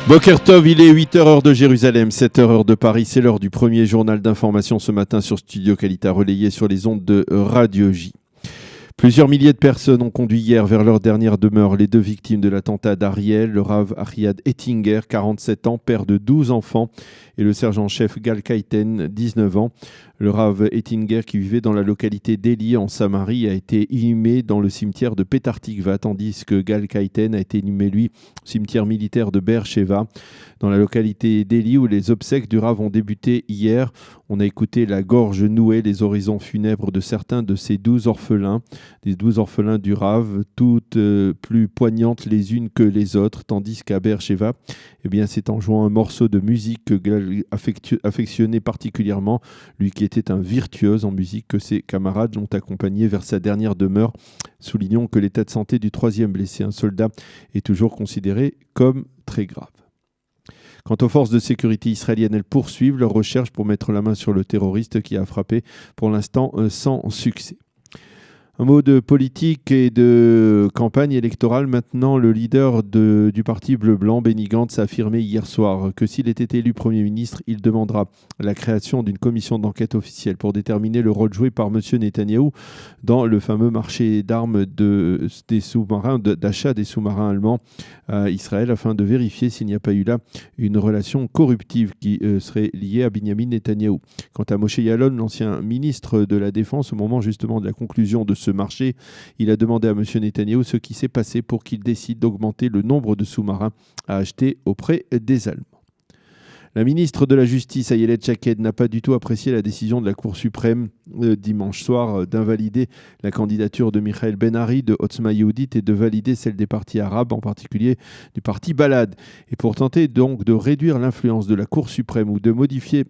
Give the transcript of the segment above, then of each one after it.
Boker Tov, il est 8h heure de Jérusalem, 7h heure de Paris. C'est l'heure du premier journal d'information ce matin sur Studio Qualita, relayé sur les ondes de Radio J. Plusieurs milliers de personnes ont conduit hier vers leur dernière demeure les deux victimes de l'attentat d'Ariel, le Rav Ariad Ettinger, 47 ans, père de 12 enfants, et le sergent-chef Gal Kaiten, 19 ans. Le Rav Ettinger, qui vivait dans la localité d'Eli en Samarie, a été inhumé dans le cimetière de Petah Tikva, tandis que Gal Kaiten a été inhumé, lui, au cimetière militaire de Be'er Sheva, dans la localité d'Eli, où les obsèques du Rav ont débuté hier. On a écouté la gorge nouée, les horizons funèbres de certains de ces 12 orphelins, des 12 orphelins du Rav, toutes plus poignantes les unes que les autres, tandis qu'à Be'er Sheva, eh bien, c'est en jouant un morceau de musique que Gal affectionnait particulièrement, lui qui était un virtuose en musique, que ses camarades l'ont accompagné vers sa dernière demeure. Soulignons que l'état de santé du troisième blessé, un soldat, est toujours considéré comme très grave. Quant aux forces de sécurité israéliennes, elles poursuivent leurs recherches pour mettre la main sur le terroriste qui a frappé pour l'instant sans succès. Un mot de politique et de campagne électorale. Maintenant, le leader du parti bleu-blanc, Benny Gantz, a affirmé hier soir que s'il était élu Premier ministre, il demandera la création d'une commission d'enquête officielle pour déterminer le rôle joué par M. Netanyahou dans le fameux marché d'armes des sous-marins, d'achat des sous-marins allemands à Israël, afin de vérifier s'il n'y a pas eu là une relation corruptive qui serait liée à Binyamin Netanyahou. Quant à Moshe Yaalon, l'ancien ministre de la Défense, au moment justement de la conclusion de ce marché, il a demandé à M. Netanyahou ce qui s'est passé pour qu'il décide d'augmenter le nombre de sous-marins à acheter auprès des Allemands. La ministre de la Justice, Ayelet Shaked, n'a pas du tout apprécié la décision de la Cour suprême dimanche soir d'invalider la candidature de Michael Ben-Ari de Otzma Yehudit et de valider celle des partis arabes, en particulier du parti Balad. Et pour tenter donc de réduire l'influence de la Cour suprême ou de modifier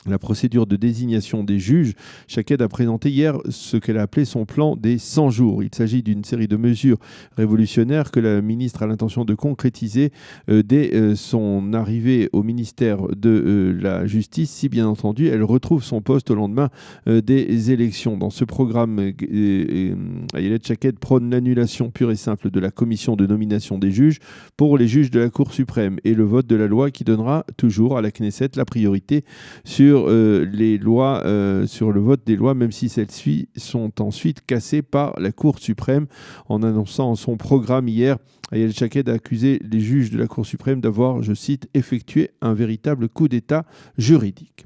la procédure de désignation des juges, Shaked a présenté hier ce qu'elle a appelé son plan des 100 jours. Il s'agit d'une série de mesures révolutionnaires que la ministre a l'intention de concrétiser dès son arrivée au ministère de la Justice, si bien entendu elle retrouve son poste au lendemain des élections. Dans ce programme, Ayelet Shaked prône l'annulation pure et simple de la commission de nomination des juges pour les juges de la Cour suprême et le vote de la loi qui donnera toujours à la Knesset la priorité sur les lois, sur le vote des lois, même si celles-ci sont ensuite cassées par la Cour suprême. En annonçant son programme hier, Ayelet Shaked a accusé les juges de la Cour suprême d'avoir, je cite, effectué un véritable coup d'État juridique.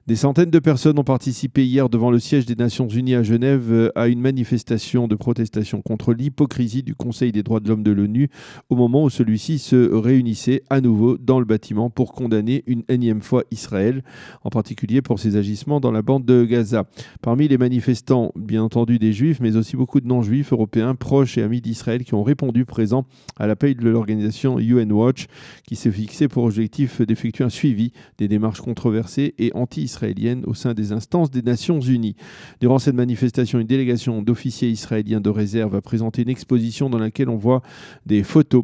Des centaines de personnes ont participé hier devant le siège des Nations Unies à Genève à une manifestation de protestation contre l'hypocrisie du Conseil des droits de l'homme de l'ONU au moment où celui-ci se réunissait à nouveau dans le bâtiment pour condamner une énième fois Israël, en particulier pour ses agissements dans la bande de Gaza. Parmi les manifestants, bien entendu des juifs, mais aussi beaucoup de non-juifs européens proches et amis d'Israël qui ont répondu présents à l'appel de l'organisation UN Watch qui s'est fixé pour objectif d'effectuer un suivi des démarches controversées et anti-israéliennes au sein des instances des Nations Unies. Durant cette manifestation, une délégation d'officiers israéliens de réserve a présenté une exposition dans laquelle on voit des photos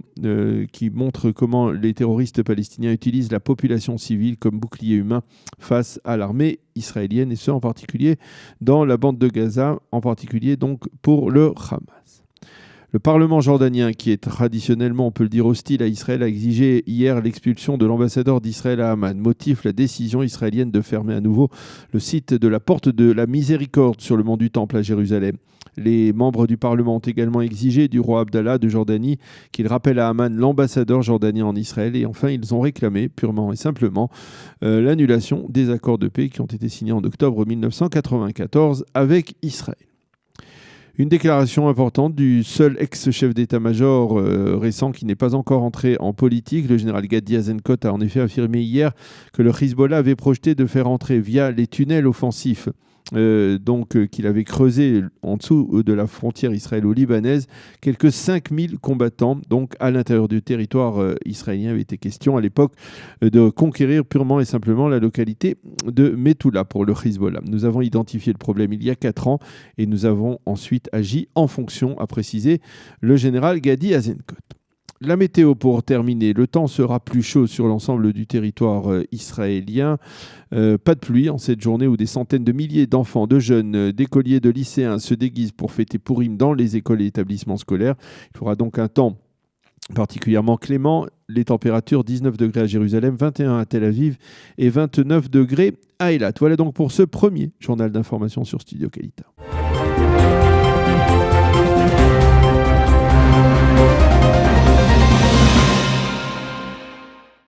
qui montrent comment les terroristes palestiniens utilisent la population civile comme bouclier humain face à l'armée israélienne, et ce en particulier dans la bande de Gaza, en particulier donc pour le Hamas. Le Parlement jordanien, qui est traditionnellement, on peut le dire, hostile à Israël, a exigé hier l'expulsion de l'ambassadeur d'Israël à Amman. Motif, la décision israélienne de fermer à nouveau le site de la Porte de la Miséricorde sur le mont du Temple à Jérusalem. Les membres du Parlement ont également exigé du roi Abdallah de Jordanie qu'il rappelle à Amman l'ambassadeur jordanien en Israël. Et enfin, ils ont réclamé purement et simplement l'annulation des accords de paix qui ont été signés en octobre 1994 avec Israël. Une déclaration importante du seul ex-chef d'état-major récent qui n'est pas encore entré en politique. Le général Gadi Eisenkot a en effet affirmé hier que le Hezbollah avait projeté de faire entrer via les tunnels offensifs qu'il avait creusé en dessous de la frontière israélo-libanaise, quelques 5000 combattants. Donc à l'intérieur du territoire israélien, avait été question à l'époque de conquérir purement et simplement la localité de Metula pour le Hezbollah. Nous avons identifié le problème il y a 4 ans et nous avons ensuite agi en fonction, a précisé le général Gadi Eisenkot. La météo pour terminer, le temps sera plus chaud sur l'ensemble du territoire israélien. Pas de pluie en cette journée où des centaines de milliers d'enfants, de jeunes, d'écoliers, de lycéens se déguisent pour fêter Pourim dans les écoles et établissements scolaires. Il faudra donc un temps particulièrement clément les températures 19 degrés à Jérusalem, 21 à Tel Aviv et 29 degrés à Eilat. Voilà donc pour ce premier journal d'information sur Studio Qualité.